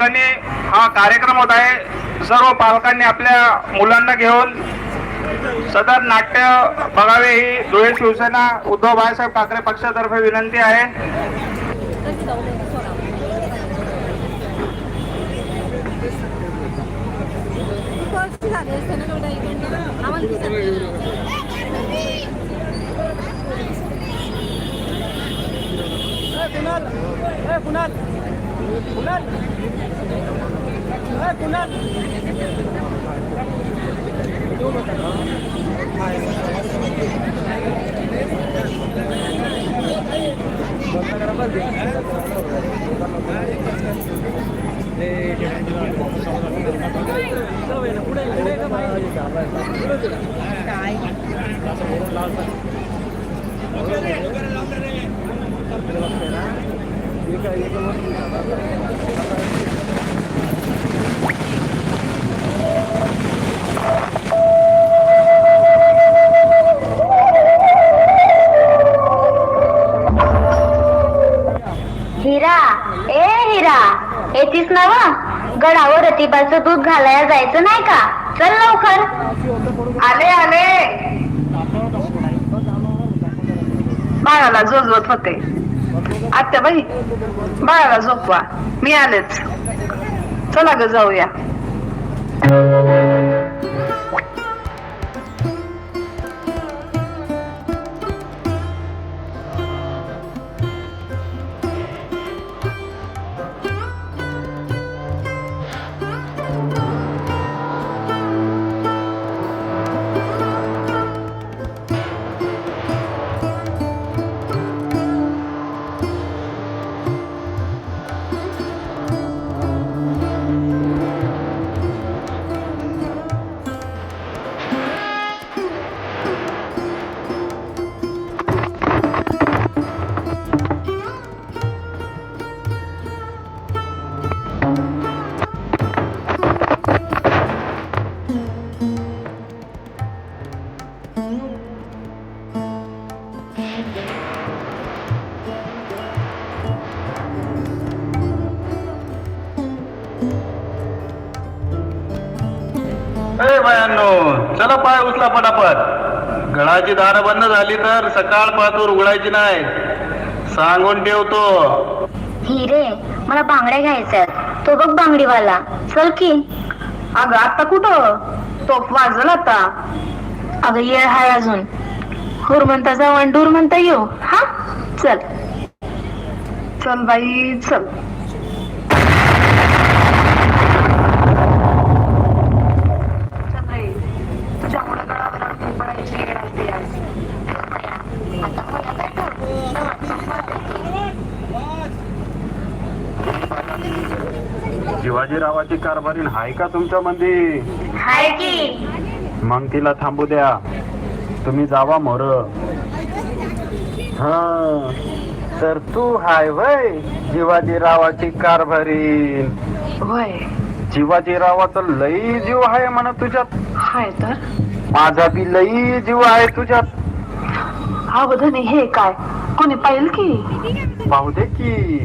ठिकाणी हा कार्यक्रम होत आहे. सर्व पालकांनी आपल्या मुलांना घेऊन सदर नाट्य बघावे ही धुळे शिवसेना उद्धव बाळासाहेब ठाकरे पक्षातर्फे विनंती आहे. हिरा, ए हिरा, येतीस ना व? गडावर रतिबाचं दूध घालायला जायचं नाही का? चल लवकर. आले आले. बाळाला झोपवत होते. आत्याबाई, बाळाला झोपवा, मी आलेच. चला ग जाऊया. चला पाय उचला पटापट. गळाची दारं बंद झाली तर सकाळ पाहतूर उघडायची नाही, सांगून ठेवतो. हिरे, मला बांगड्या घ्यायच्यात. तो बघ बांगडीवाला, चल की. अगं आता कुठं? तोफ वाजल आता. अगं येळ हाय अजून. हुर म्हणता जाऊ आणि डूर म्हणता येऊ. हा चल. चल बाई चल. शिवाजीरावाची कारभारीण हाय का तुमच्या मध्ये? हाय की. मग तिला थांबू द्या, तुम्ही जावा मोर. हा तर तू हाय वय शिवाजीरावाची कारभारीण? होय. शिवाजीरावाचा लई जीव आहे म्हणा तुझ्यात. हाय तर. माझा बी लई जीव आहे तुझ्यात. हा बधने हे काय कोणी पाहिल की? पाहू दे की.